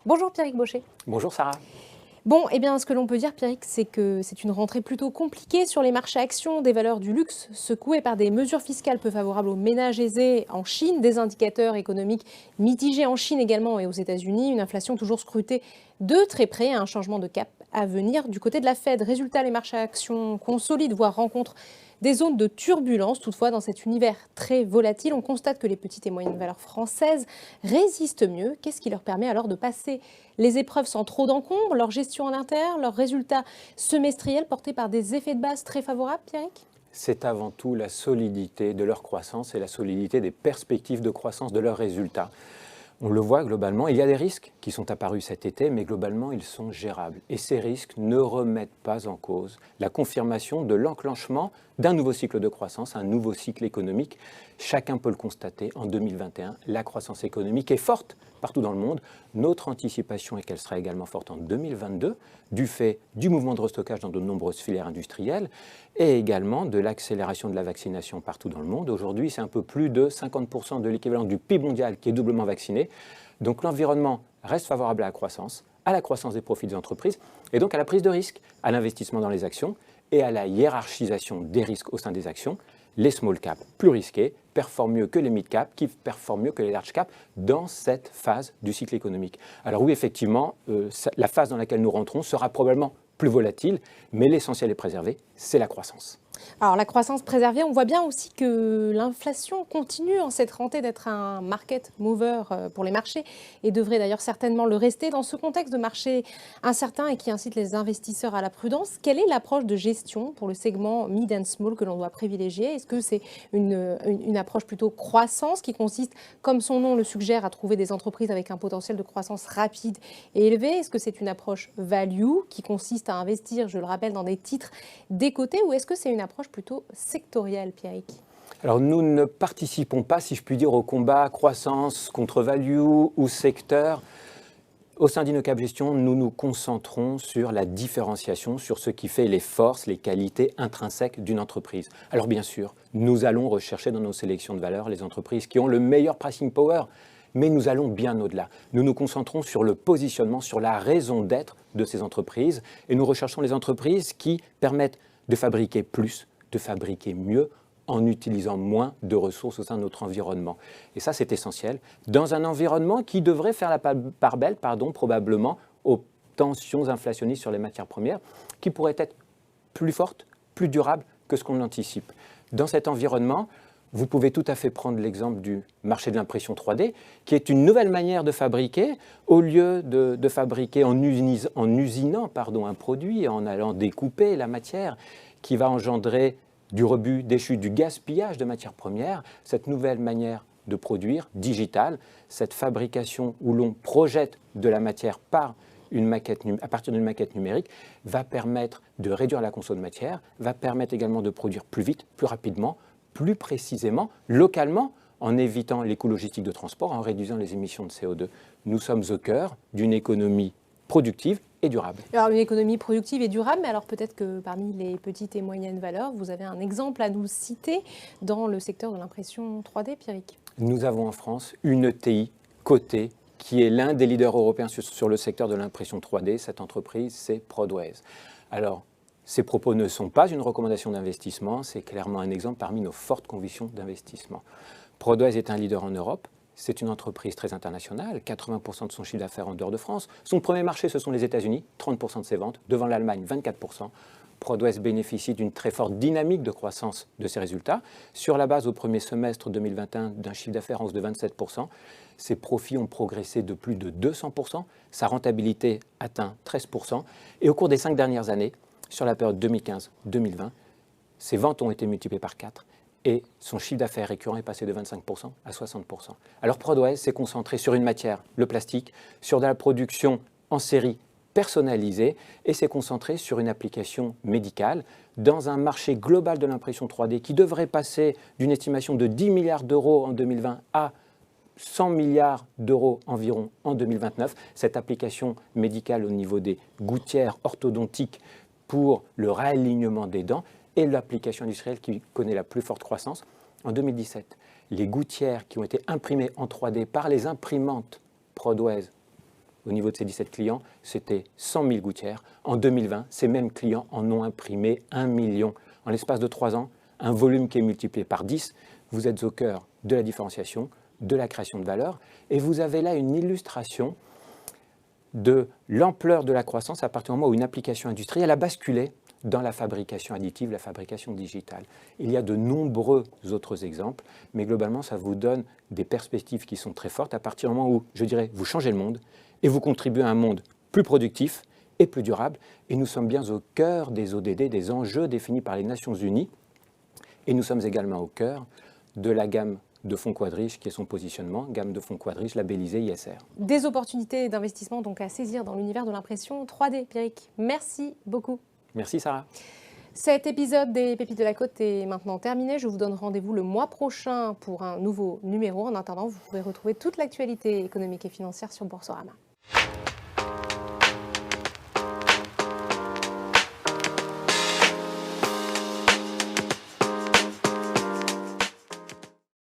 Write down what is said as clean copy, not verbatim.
Bonjour Pierrick Baucher. Bonjour Sarah. Bon, eh bien, ce que l'on peut dire, Pierrick, c'est que c'est une rentrée plutôt compliquée sur les marchés actions des valeurs du luxe, secouées par des mesures fiscales peu favorables aux ménages aisés en Chine, des indicateurs économiques mitigés en Chine également et aux États-Unis, une inflation toujours scrutée de très près, un changement de cap à venir du côté de la Fed. Résultat, les marchés actions consolident, voire rencontrent des zones de turbulence. Toutefois, dans cet univers très volatile, on constate que les petites et moyennes valeurs françaises résistent mieux. Qu'est-ce qui leur permet alors de passer les épreuves sans trop d'encombre, leur gestion en interne, leurs résultats semestriels portés par des effets de base très favorables, Pierrick? C'est avant tout la solidité de leur croissance et la solidité des perspectives de croissance de leurs résultats. On le voit globalement, il y a des risques qui sont apparus cet été, mais globalement, ils sont gérables. Et ces risques ne remettent pas en cause la confirmation de l'enclenchement d'un nouveau cycle de croissance, un nouveau cycle économique. Chacun peut le constater, en 2021, la croissance économique est forte partout dans le monde. Notre anticipation est qu'elle sera également forte en 2022, du fait du mouvement de restockage dans de nombreuses filières industrielles et également de l'accélération de la vaccination partout dans le monde. Aujourd'hui, c'est un peu plus de 50% de l'équivalent du PIB mondial qui est doublement vacciné. Donc l'environnement reste favorable à la croissance des profits des entreprises et donc à la prise de risque, à l'investissement dans les actions et à la hiérarchisation des risques au sein des actions. Les small caps plus risqués performent mieux que les mid caps, qui performent mieux que les large caps dans cette phase du cycle économique. Alors oui, effectivement, la phase dans laquelle nous rentrons sera probablement plus volatile, mais l'essentiel est préservé, c'est la croissance. Alors la croissance préservée, on voit bien aussi que l'inflation continue en cette rentrée d'être un market mover pour les marchés et devrait d'ailleurs certainement le rester dans ce contexte de marché incertain et qui incite les investisseurs à la prudence. Quelle est l'approche de gestion pour le segment mid and small que l'on doit privilégier? Est-ce que c'est une approche plutôt croissance qui consiste, comme son nom le suggère, à trouver des entreprises avec un potentiel de croissance rapide et élevé? Est-ce que c'est une approche value qui consiste à investir, je le rappelle, dans des titres décotés, ou est-ce que c'est une approche plutôt sectorielle, Pierrick? Alors nous ne participons pas, si je puis dire, au combat croissance contre value ou secteur. Au sein d'InnoCap Gestion, nous nous concentrons sur la différenciation, sur ce qui fait les forces, les qualités intrinsèques d'une entreprise. Alors bien sûr, nous allons rechercher dans nos sélections de valeurs les entreprises qui ont le meilleur pricing power, mais nous allons bien au-delà. Nous nous concentrons sur le positionnement, sur la raison d'être de ces entreprises, et nous recherchons les entreprises qui permettent de fabriquer plus, de fabriquer mieux, en utilisant moins de ressources au sein de notre environnement. Et ça, c'est essentiel, dans un environnement qui devrait faire la part belle, probablement, aux tensions inflationnistes sur les matières premières, qui pourraient être plus fortes, plus durables que ce qu'on anticipe. Dans cet environnement, vous pouvez tout à fait prendre l'exemple du marché de l'impression 3D, qui est une nouvelle manière de fabriquer. Au lieu de fabriquer en usinant un produit, en allant découper la matière, qui va engendrer du rebut, des chutes, du gaspillage de matières premières, cette nouvelle manière de produire, digitale, cette fabrication où l'on projette de la matière à partir d'une maquette numérique, va permettre de réduire la consommation de matière, va permettre également de produire plus vite, plus rapidement, plus précisément, localement, en évitant les coûts logistiques de transport, en réduisant les émissions de CO2. Nous sommes au cœur d'une économie productive et durable. Alors une économie productive et durable, mais alors peut-être que parmi les petites et moyennes valeurs, vous avez un exemple à nous citer dans le secteur de l'impression 3D, Pierrick? Nous avons en France une ETI cotée qui est l'un des leaders européens sur le secteur de l'impression 3D. Cette entreprise, c'est Prodways. Alors, ces propos ne sont pas une recommandation d'investissement, c'est clairement un exemple parmi nos fortes convictions d'investissement. Prodways est un leader en Europe. C'est une entreprise très internationale, 80% de son chiffre d'affaires en dehors de France. Son premier marché, ce sont les États-Unis, 30% de ses ventes, devant l'Allemagne, 24%. Prodways bénéficie d'une très forte dynamique de croissance de ses résultats. Sur la base au premier semestre 2021 d'un chiffre d'affaires en hausse de 27%, ses profits ont progressé de plus de 200%, sa rentabilité atteint 13%. Et au cours des 5 dernières années, sur la période 2015-2020, ses ventes ont été multipliées par 4. Et son chiffre d'affaires récurrent est passé de 25% à 60%. Alors Prodways s'est concentré sur une matière, le plastique, sur de la production en série personnalisée et s'est concentré sur une application médicale dans un marché global de l'impression 3D qui devrait passer d'une estimation de 10 milliards d'euros en 2020 à 100 milliards d'euros environ en 2029. Cette application médicale au niveau des gouttières orthodontiques pour le réalignement des dents et l'application industrielle qui connaît la plus forte croissance. En 2017, les gouttières qui ont été imprimées en 3D par les imprimantes Prodways au niveau de ces 17 clients, c'était 100 000 gouttières. En 2020, ces mêmes clients en ont imprimé 1 million. En l'espace de 3 ans, un volume qui est multiplié par 10. Vous êtes au cœur de la différenciation, de la création de valeur. Et vous avez là une illustration de l'ampleur de la croissance à partir du moment où une application industrielle a basculé dans la fabrication additive, la fabrication digitale. Il y a de nombreux autres exemples, mais globalement, ça vous donne des perspectives qui sont très fortes à partir du moment où, je dirais, vous changez le monde et vous contribuez à un monde plus productif et plus durable. Et nous sommes bien au cœur des ODD, des enjeux définis par les Nations Unies. Et nous sommes également au cœur de la gamme de fonds Quadriche, qui est son positionnement, gamme de fonds Quadriche labellisée ISR. Des opportunités d'investissement donc à saisir dans l'univers de l'impression 3D. Pierrick, merci beaucoup. Merci Sarah. Cet épisode des Pépites de la Côte est maintenant terminé. Je vous donne rendez-vous le mois prochain pour un nouveau numéro. En attendant, vous pouvez retrouver toute l'actualité économique et financière sur Boursorama.